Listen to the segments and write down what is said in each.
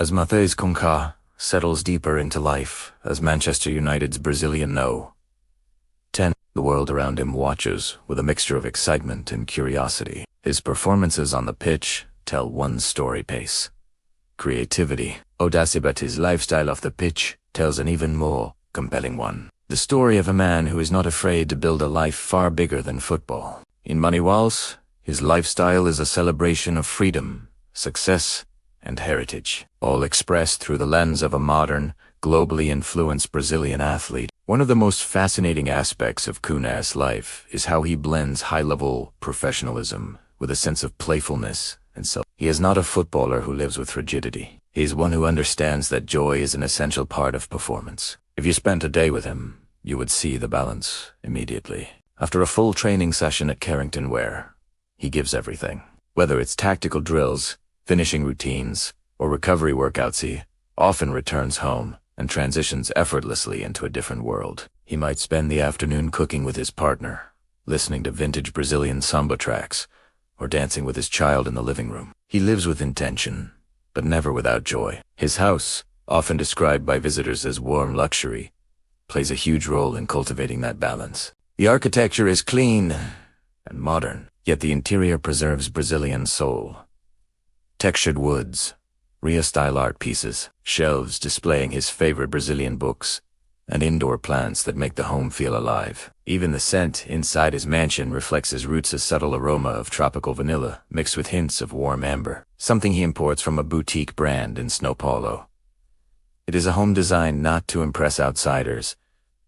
As Matheus Cunha settles deeper into life as Manchester United's Brazilian No.10, the world around him watches with a mixture of excitement and curiosity. His performances on the pitch tell one story pace. Creativity, audacity, but his lifestyle off the pitch tells an even more compelling one. The story of a man who is not afraid to build a life far bigger than football. In many ways, his lifestyle is a celebration of freedom, success, and heritage, all expressed through the lens of a modern, globally influenced Brazilian athlete. One of the most fascinating aspects of Cunha's life is how he blends high-level professionalism with a sense of playfulness and self. He is not a footballer who lives with rigidity. He is one who understands that joy is an essential part of performance. If you spent a day with him, you would see the balance immediately. After a full training session at Carrington where he gives everything. Whether it's tactical drills, finishing routines, or recovery workouts, he often returns home and transitions effortlessly into a different world. He might spend the afternoon cooking with his partner, listening to vintage Brazilian samba tracks, or dancing with his child in the living room. He lives with intention, but never without joy. His house, often described by visitors as warm luxury, plays a huge role in cultivating that balance. The architecture is clean and modern, yet the interior preserves Brazilian soul. Textured woods, Ria-style art pieces, shelves displaying his favorite Brazilian books, and indoor plants that make the home feel alive. Even the scent inside his mansion reflects his roots, a subtle aroma of tropical vanilla mixed with hints of warm amber, something he imports from a boutique brand in São Paulo. It is a home designed not to impress outsiders,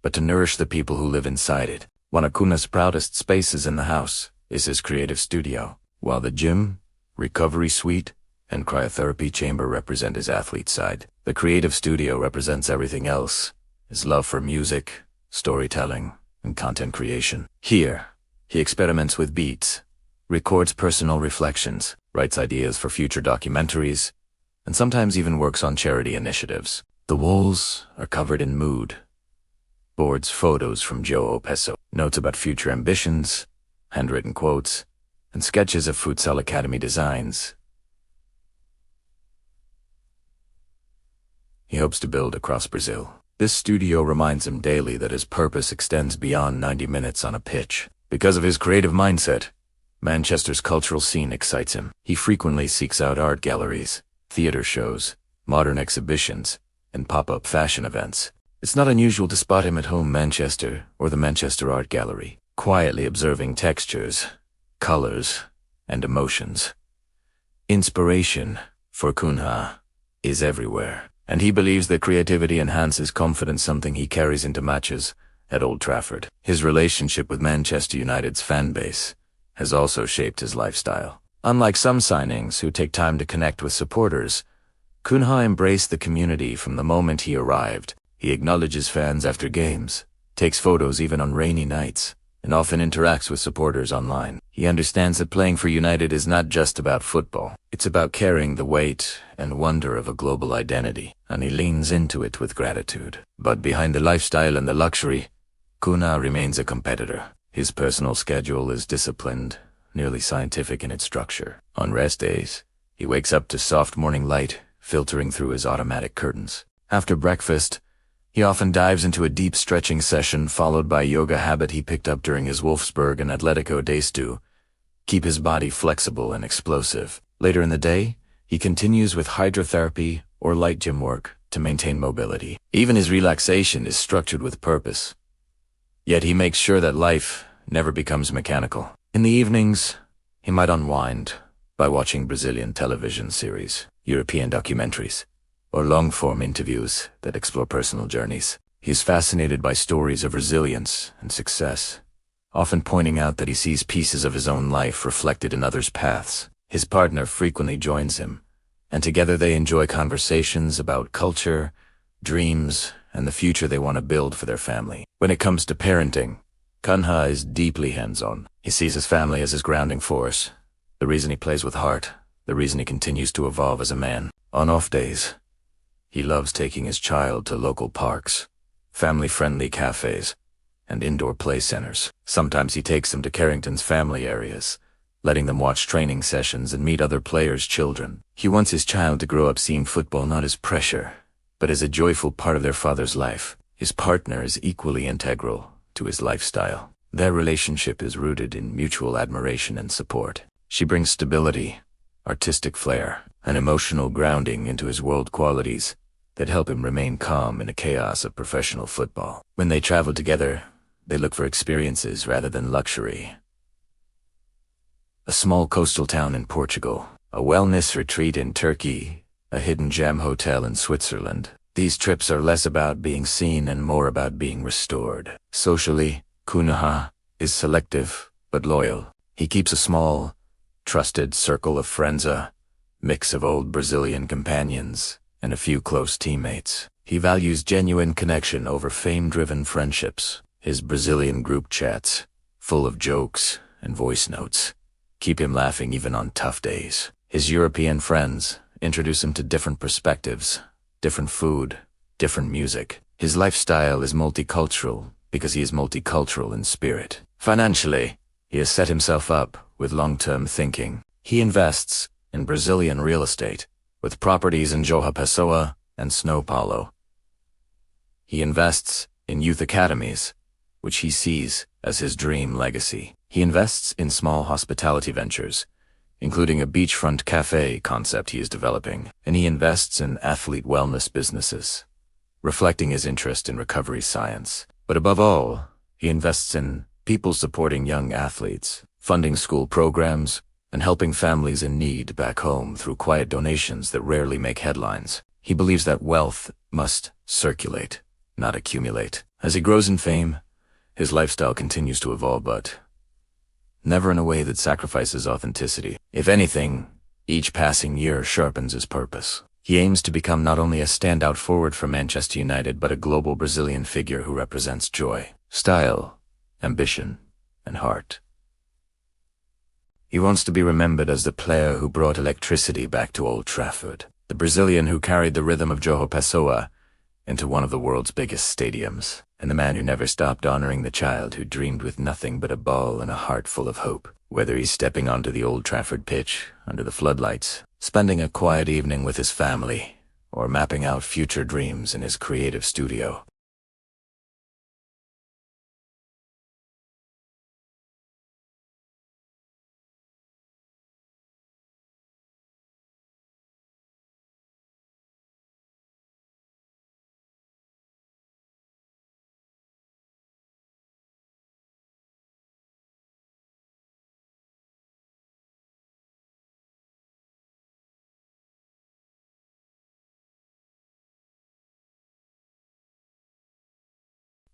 but to nourish the people who live inside it. One of Cunha's proudest spaces in the house is his creative studio, while the gym, recovery suite, and cryotherapy chamber represent his athlete side. The creative studio represents everything else, his love for music, storytelling, and content creation. Here, he experiments with beats, records personal reflections, writes ideas for future documentaries, and sometimes even works on charity initiatives. The walls are covered in mood boards, photos from João Pessoa, notes about future ambitions, handwritten quotes, and sketches of futsal academy designs he hopes to build across Brazil. This studio reminds him daily that his purpose extends beyond 90 minutes on a pitch. Because of his creative mindset, Manchester's cultural scene excites him. He frequently seeks out art galleries, theater shows, modern exhibitions, and pop-up fashion events. It's not unusual to spot him at Home Manchester or the Manchester Art Gallery, quietly observing textures, colors, and emotions. Inspiration, for Cunha, is everywhere, and he believes that creativity enhances confidence, something he carries into matches at Old Trafford. His relationship with Manchester United's fan base has also shaped his lifestyle. Unlike some signings who take time to connect with supporters, Cunha embraced the community from the moment he arrived. He acknowledges fans after games, takes photos even on rainy nights, and often interacts with supporters online. He understands that playing for United is not just about football. It's about carrying the weight and wonder of a global identity, and he leans into it with gratitude. But behind the lifestyle and the luxury, Cunha remains a competitor. His personal schedule is disciplined, nearly scientific in its structure. On rest days, he wakes up to soft morning light filtering through his automatic curtains. After breakfast, he often dives into a deep stretching session followed by a yoga habit he picked up during his Wolfsburg and Atletico days to keep his body flexible and explosive. Later in the day, he continues with hydrotherapy or light gym work to maintain mobility. Even his relaxation is structured with purpose. Yet he makes sure that life never becomes mechanical. In the evenings, he might unwind by watching Brazilian television series, European documentaries, or long-form interviews that explore personal journeys. He is fascinated by stories of resilience and success, often pointing out that he sees pieces of his own life reflected in others' paths. His partner frequently joins him, and together they enjoy conversations about culture, dreams, and the future they want to build for their family. When it comes to parenting, Cunha is deeply hands-on. He sees his family as his grounding force, the reason he plays with heart, the reason he continues to evolve as a man. On off days, he loves taking his child to local parks, family-friendly cafes, and indoor play centers. Sometimes he takes them to Carrington's family areas, letting them watch training sessions and meet other players' children. He wants his child to grow up seeing football not as pressure, but as a joyful part of their father's life. His partner is equally integral to his lifestyle. Their relationship is rooted in mutual admiration and support. She brings stability, artistic flair, and emotional grounding into his world qualities that help him remain calm in the chaos of professional football. When they travel together, they look for experiences rather than luxury. A small coastal town in Portugal, a wellness retreat in Turkey, a hidden gem hotel in Switzerland. These trips are less about being seen and more about being restored. Socially, Cunha is selective but loyal. He keeps a small, trusted circle of friends, a mix of old Brazilian companions and a few close teammates. He values genuine connection over fame-driven friendships. His Brazilian group chats, full of jokes and voice notes, keep him laughing even on tough days. His European friends introduce him to different perspectives, different food, different music. His lifestyle is multicultural because he is multicultural in spirit. Financially, he has set himself up with long-term thinking. He invests in Brazilian real estate, with properties in João Pessoa and São Paulo. He invests in youth academies, which he sees as his dream legacy. He invests in small hospitality ventures, including a beachfront cafe concept he is developing, and he invests in athlete wellness businesses, reflecting his interest in recovery science. But above all, he invests in people supporting young athletes, funding school programs, and helping families in need back home through quiet donations that rarely make headlines. He believes that wealth must circulate, not accumulate. As he grows in fame, his lifestyle continues to evolve, but never in a way that sacrifices authenticity. If anything, each passing year sharpens his purpose. He aims to become not only a standout forward for Manchester United, but a global Brazilian figure who represents joy, style, ambition, and heart. He wants to be remembered as the player who brought electricity back to Old Trafford, the Brazilian who carried the rhythm of João Pessoa into one of the world's biggest stadiums, and the man who never stopped honoring the child who dreamed with nothing but a ball and a heart full of hope. Whether he's stepping onto the Old Trafford pitch under the floodlights, spending a quiet evening with his family, or mapping out future dreams in his creative studio.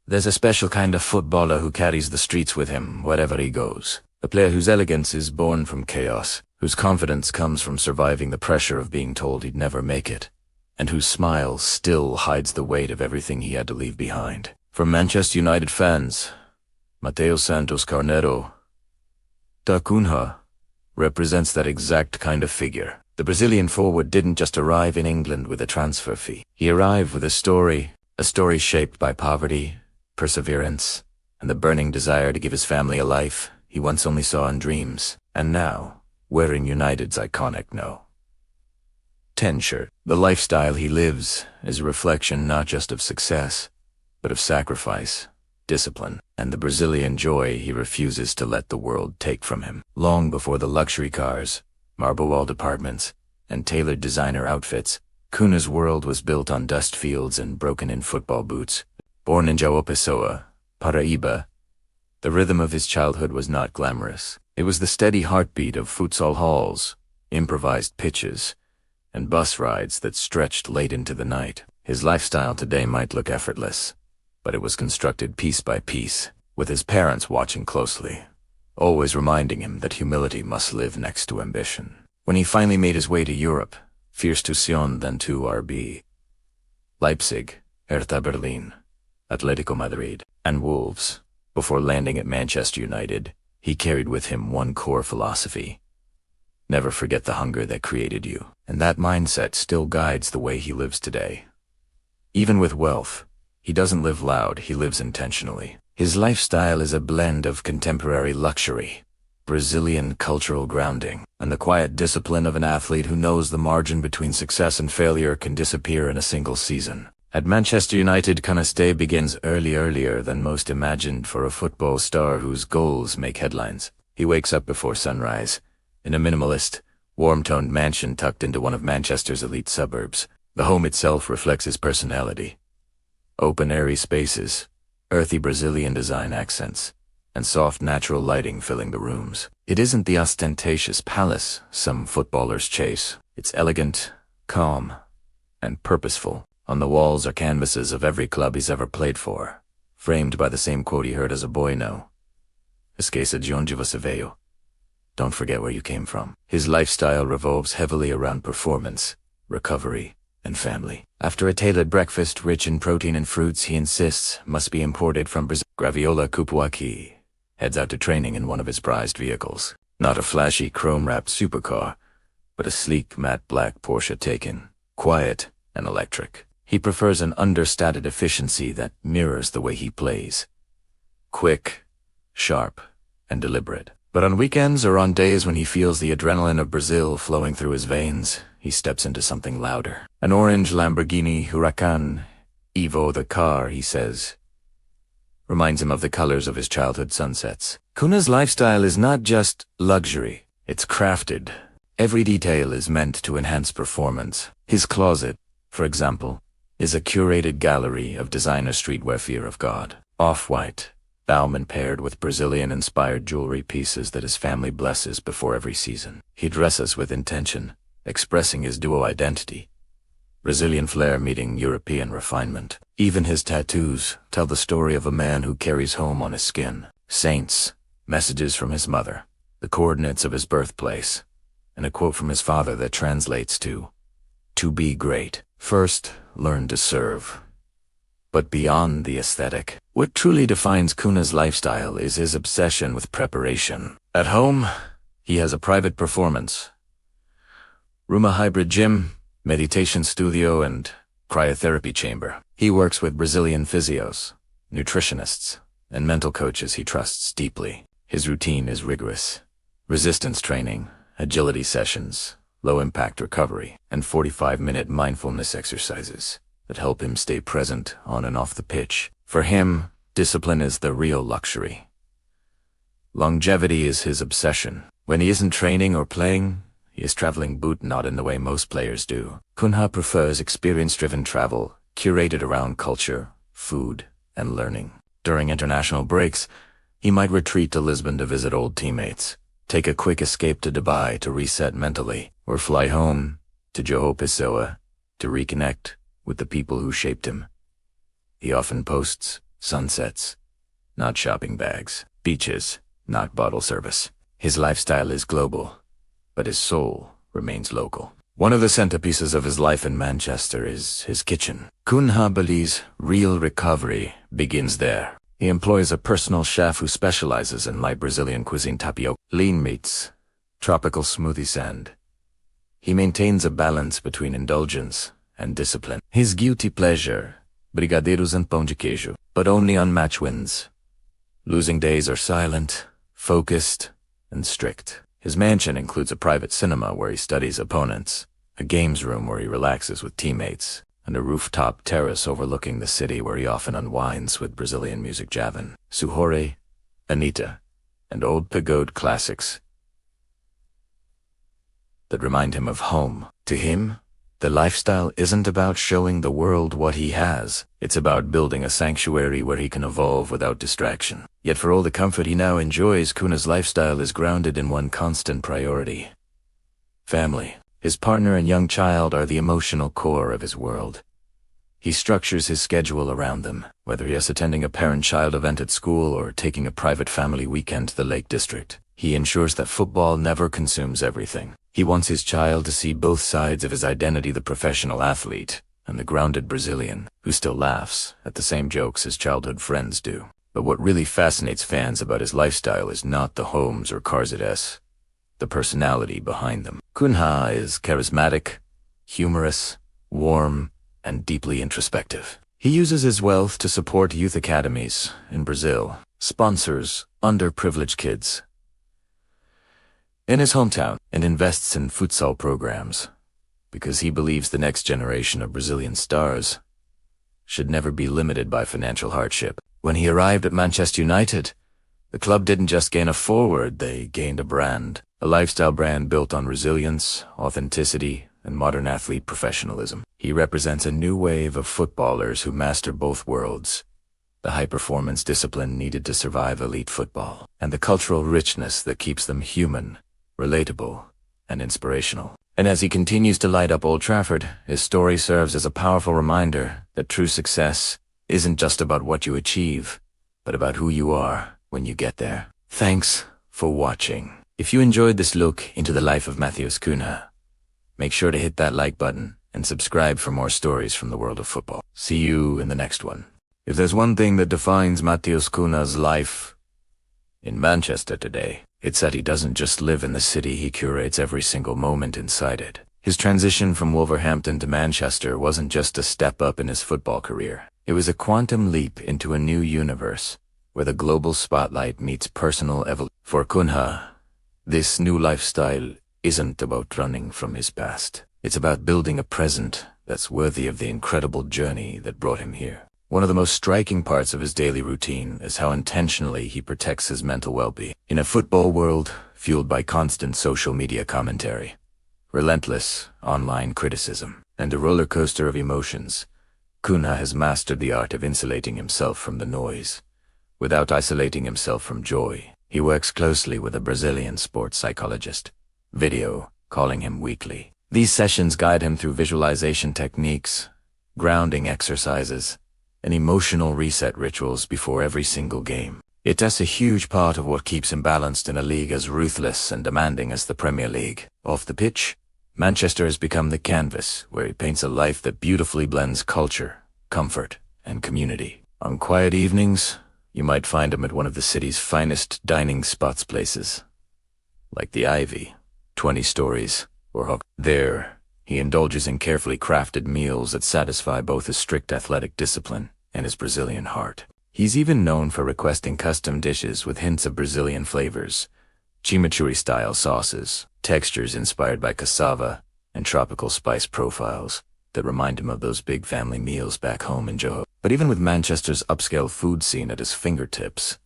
There's a special kind of footballer who carries the streets with him wherever he goes. A player whose elegance is born from chaos, whose confidence comes from surviving the pressure of being told he'd never make it, and whose smile still hides the weight of everything he had to leave behind. For Manchester United fans, Matheus Cunha represents that exact kind of figure. The Brazilian forward didn't just arrive in England with a transfer fee. He arrived with a story shaped by poverty, perseverance, and the burning desire to give his family a life he once only saw in dreams. And now, wearing United's iconic No.10 shirt. The lifestyle he lives is a reflection not just of success, but of sacrifice, discipline, and the Brazilian joy he refuses to let the world take from him. Long before the luxury cars, marble walled apartments, and tailored designer outfits, Cunha's world was built on dust fields and broken-in football boots. Born in João Pessoa, Paraíba, the rhythm of his childhood was not glamorous. It was the steady heartbeat of futsal halls, improvised pitches, and bus rides that stretched late into the night. His lifestyle today might look effortless, but it was constructed piece by piece, with his parents watching closely, always reminding him that humility must live next to ambition. When he finally made his way to Europe, first to Sion, then to RB Leipzig, Hertha Berlin, Atletico Madrid, and Wolves, before landing at Manchester United, he carried with him one core philosophy: never forget the hunger that created you. And that mindset still guides the way he lives today. Even with wealth, he doesn't live loud, he lives intentionally. His lifestyle is a blend of contemporary luxury, Brazilian cultural grounding, and the quiet discipline of an athlete who knows the margin between success and failure can disappear in a single season. At Manchester United, Cunha's day begins earlier than most imagined for a football star whose goals make headlines. He wakes up before sunrise, in a minimalist, warm-toned mansion tucked into one of Manchester's elite suburbs. The home itself reflects his personality. Open, airy spaces, earthy Brazilian design accents, and soft natural lighting filling the rooms. It isn't the ostentatious palace some footballers chase. It's elegant, calm, and purposeful. On the walls are canvases of every club he's ever played for, framed by the same quote he heard as a boy: "No esqueça de onde você veio." Don't forget where you came from. His lifestyle revolves heavily around performance, recovery, and family. After a tailored breakfast rich in protein and fruits he insists must be imported from Brazil, Graviola Cupuaqui heads out to training in one of his prized vehicles. Not a flashy chrome-wrapped supercar, but a sleek matte black Porsche Taycan, quiet and electric. He prefers an understated efficiency that mirrors the way he plays. Quick, sharp, and deliberate. But on weekends or on days when he feels the adrenaline of Brazil flowing through his veins, he steps into something louder. An orange Lamborghini Huracan Evo, the car, he says, reminds him of the colors of his childhood sunsets. Cunha's lifestyle is not just luxury, it's crafted. Every detail is meant to enhance performance. His closet, for example, is a curated gallery of designer streetwear fear of God. Off-white, Bauman paired with Brazilian-inspired jewelry pieces that his family blesses before every season. He dresses with intention, expressing his dual identity. Brazilian flair meeting European refinement. Even his tattoos tell the story of a man who carries home on his skin. Saints, messages from his mother, the coordinates of his birthplace, and a quote from his father that translates to be great. First, learn to serve. But beyond the aesthetic, what truly defines Cunha's lifestyle is his obsession with preparation. At home, he has a private performance room, a hybrid gym, meditation studio, and cryotherapy chamber. He works with Brazilian physios, nutritionists, and mental coaches he trusts deeply. His routine is rigorous. Resistance training, agility sessions, low-impact recovery, and 45-minute mindfulness exercises that help him stay present on and off the pitch. For him, discipline is the real luxury. Longevity is his obsession. When he isn't training or playing, he is traveling boot not in the way most players do. Cunha prefers experience-driven travel, curated around culture, food, and learning. During international breaks, he might retreat to Lisbon to visit old teammates, take a quick escape to Dubai to reset mentally, or fly home to João Pessoa to reconnect with the people who shaped him. He often posts sunsets, not shopping bags, beaches, not bottle service. His lifestyle is global, but his soul remains local. One of the centerpieces of his life in Manchester is his kitchen. Cunha believes real recovery begins there. He employs a personal chef who specializes in light Brazilian cuisine: tapioca, lean meats, tropical smoothies, and he maintains a balance between indulgence and discipline. His guilty pleasure, brigadeiros and pão de queijo, but only on match wins. Losing days are silent, focused, and strict. His mansion includes a private cinema where he studies opponents, a games room where he relaxes with teammates, and a rooftop terrace overlooking the city where he often unwinds with Brazilian music Javan, Suhore, Anitta, and old pagode classics that remind him of home. To him, the lifestyle isn't about showing the world what he has. It's about building a sanctuary where he can evolve without distraction. Yet for all the comfort he now enjoys, Cunha's lifestyle is grounded in one constant priority: family. His partner and young child are the emotional core of his world. He structures his schedule around them, whether he is attending a parent-child event at school or taking a private family weekend to the Lake District. He ensures that football never consumes everything. He wants his child to see both sides of his identity: the professional athlete and the grounded Brazilian, who still laughs at the same jokes his childhood friends do. But what really fascinates fans about his lifestyle is not the homes or cars it has, the personality behind them. Cunha is charismatic, humorous, warm, and deeply introspective. He uses his wealth to support youth academies in Brazil, sponsors underprivileged kids, in his hometown and invests in futsal programs because he believes the next generation of Brazilian stars should never be limited by financial hardship. When he arrived at Manchester United, the club didn't just gain a forward, they gained a brand. A lifestyle brand built on resilience, authenticity, and modern athlete professionalism. He represents a new wave of footballers who master both worlds, the high-performance discipline needed to survive elite football, and the cultural richness that keeps them human, relatable, and inspirational. And as he continues to light up Old Trafford, his story serves as a powerful reminder that true success isn't just about what you achieve, but about who you are when you get there. Thanks for watching. If you enjoyed this look into the life of Matheus Cunha, make sure to hit that like button and subscribe for more stories from the world of football. See you in the next one. If there's one thing that defines Matheus Cunha's life in Manchester today, it's that he doesn't just live in the city, he curates every single moment inside it. His transition from Wolverhampton to Manchester wasn't just a step up in his football career. It was a quantum leap into a new universe where the global spotlight meets personal evolution. For Cunha, this new lifestyle isn't about running from his past. It's about building a present that's worthy of the incredible journey that brought him here. One of the most striking parts of his daily routine is how intentionally he protects his mental well-being. In a football world fueled by constant social media commentary, relentless online criticism, and a roller coaster of emotions, Cunha has mastered the art of insulating himself from the noise, without isolating himself from joy. He works closely with a Brazilian sports psychologist, video calling him weekly. These sessions guide him through visualization techniques, grounding exercises, and emotional reset rituals before every single game. That's a huge part of what keeps him balanced in a league as ruthless and demanding as the Premier League. Off the pitch, Manchester has become the canvas where he paints a life that beautifully blends culture, comfort, and community. On quiet evenings, you might find him at one of the city's finest dining spots places, like the Ivy, 20 stories, or Hook. There, he indulges in carefully crafted meals that satisfy both his strict athletic discipline and his Brazilian heart. He's even known for requesting custom dishes with hints of Brazilian flavors, chimichurri-style sauces, textures inspired by cassava, and tropical spice profiles that remind him of those big family meals back home in Johor. But even with Manchester's upscale food scene at his fingertips,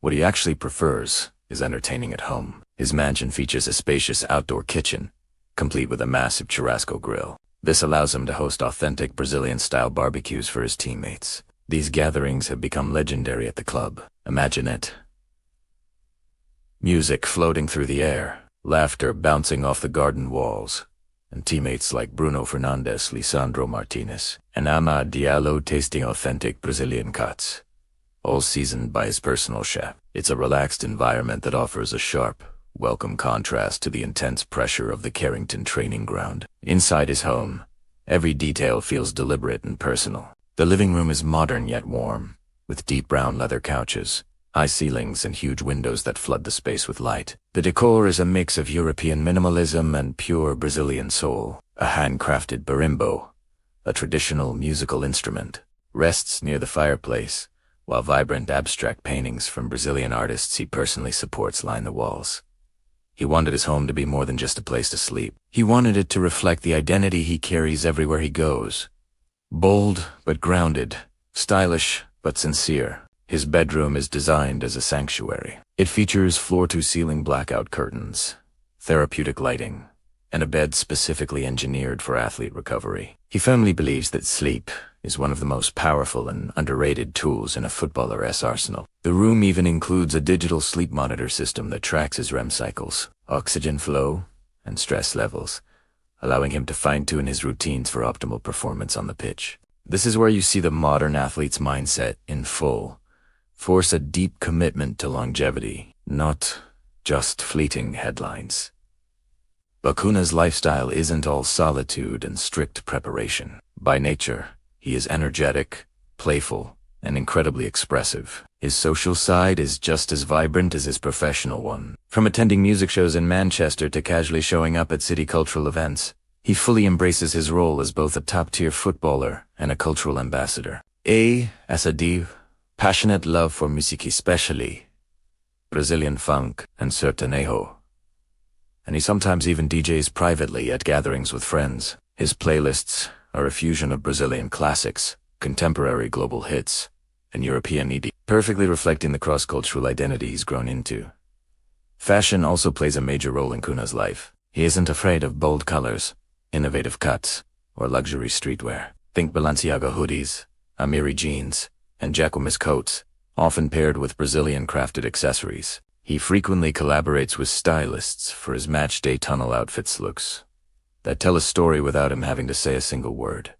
what he actually prefers is entertaining at home. His mansion features a spacious outdoor kitchen, complete with a massive churrasco grill. This allows him to host authentic Brazilian-style barbecues for his teammates. These gatherings have become legendary at the club. Imagine it. Music floating through the air, laughter bouncing off the garden walls, and teammates like Bruno Fernandes, Lisandro Martinez, and Amad Diallo tasting authentic Brazilian cuts, all seasoned by his personal chef. It's a relaxed environment that offers a sharp, welcome contrast to the intense pressure of the Carrington training ground. Inside his home, every detail feels deliberate and personal. The living room is modern yet warm, with deep brown leather couches, high ceilings, and huge windows that flood the space with light. The decor is a mix of European minimalism and pure Brazilian soul. A handcrafted berimbau, a traditional musical instrument, rests near the fireplace, while vibrant abstract paintings from Brazilian artists he personally supports line the walls. He wanted his home to be more than just a place to sleep. He wanted it to reflect the identity he carries everywhere he goes. Bold but grounded, stylish but sincere. His bedroom is designed as a sanctuary. It features floor-to-ceiling blackout curtains, therapeutic lighting, and a bed specifically engineered for athlete recovery. He firmly believes that sleep is one of the most powerful and underrated tools in a footballer's arsenal. The room even includes a digital sleep monitor system that tracks his REM cycles, oxygen flow, and stress levels, allowing him to fine-tune his routines for optimal performance on the pitch. This is where you see the modern athlete's mindset in full force, a deep commitment to longevity, not just fleeting headlines. But Cunha's lifestyle isn't all solitude and strict preparation. By nature, he is energetic, playful, and incredibly expressive. His social side is just as vibrant as his professional one. From attending music shows in Manchester to casually showing up at city cultural events, he fully embraces his role as both a top-tier footballer and a cultural ambassador. As a div, passionate love for music, especially Brazilian funk and sertanejo, and he sometimes even DJs privately at gatherings with friends. His playlists are a fusion of Brazilian classics, contemporary global hits, and European EDM, perfectly reflecting the cross-cultural identity he's grown into. Fashion also plays a major role in Cunha's life. He isn't afraid of bold colors, innovative cuts, or luxury streetwear. Think Balenciaga hoodies, Amiri jeans, and Jacquemus coats, often paired with Brazilian crafted accessories. He frequently collaborates with stylists for his match-day tunnel outfits looks that tell a story without him having to say a single word.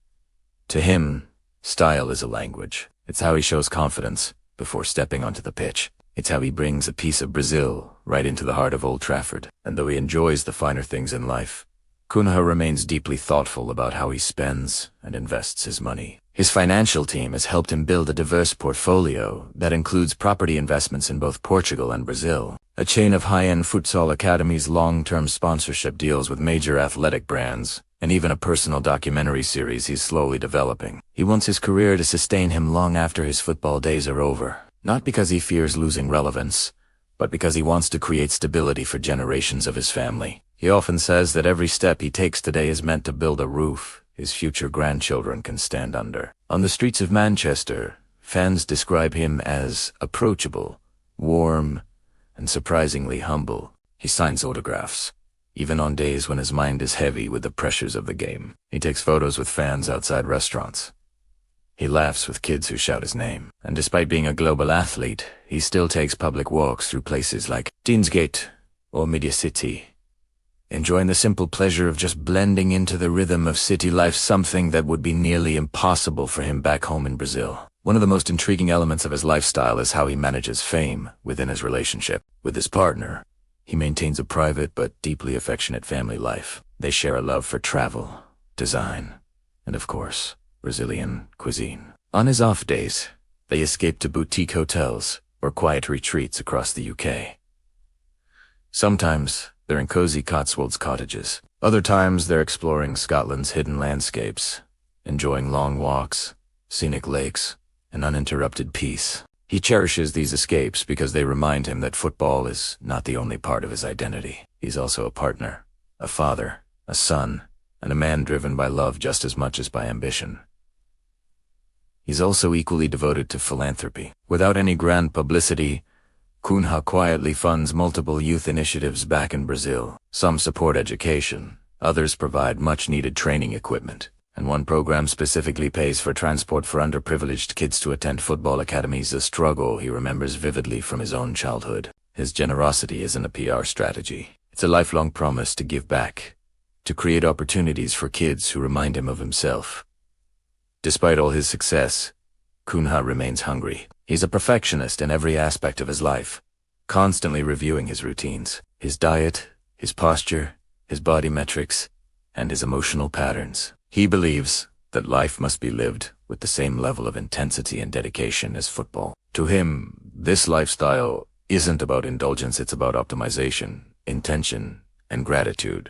To him, style is a language. It's how he shows confidence before stepping onto the pitch. It's how he brings a piece of Brazil right into the heart of Old Trafford. And though he enjoys the finer things in life, Cunha remains deeply thoughtful about how he spends and invests his money. His financial team has helped him build a diverse portfolio that includes property investments in both Portugal and Brazil, a chain of high-end futsal academies, long-term sponsorship deals with major athletic brands, and even a personal documentary series he's slowly developing. He wants his career to sustain him long after his football days are over, not because he fears losing relevance, but because he wants to create stability for generations of his family. He often says that every step he takes today is meant to build a roof his future grandchildren can stand under. On the streets of Manchester, fans describe him as approachable, warm, and surprisingly humble. He signs autographs, even on days when his mind is heavy with the pressures of the game. He takes photos with fans outside restaurants. He laughs with kids who shout his name. And despite being a global athlete, he still takes public walks through places like Deansgate or Media City, enjoying the simple pleasure of just blending into the rhythm of city life, something that would be nearly impossible for him back home in Brazil. One of the most intriguing elements of his lifestyle is how he manages fame within his relationship. With his partner, he maintains a private but deeply affectionate family life. They share a love for travel, design, and of course, Brazilian cuisine. On his off days, they escape to boutique hotels or quiet retreats across the UK. Sometimes, they're in cozy Cotswolds cottages. Other times, they're exploring Scotland's hidden landscapes, enjoying long walks, scenic lakes, and uninterrupted peace. He cherishes these escapes because they remind him that football is not the only part of his identity. He's also a partner, a father, a son, and a man driven by love just as much as by ambition. He's also equally devoted to philanthropy. Without any grand publicity, Cunha quietly funds multiple youth initiatives back in Brazil. Some support education, others provide much-needed training equipment, and one program specifically pays for transport for underprivileged kids to attend football academies, a struggle he remembers vividly from his own childhood. His generosity isn't a PR strategy. It's a lifelong promise to give back, to create opportunities for kids who remind him of himself. Despite all his success, Cunha remains hungry. He's a perfectionist in every aspect of his life, constantly reviewing his routines, his diet, his posture, his body metrics, and his emotional patterns. He believes that life must be lived with the same level of intensity and dedication as football. To him, this lifestyle isn't about indulgence, it's about optimization, intention, and gratitude.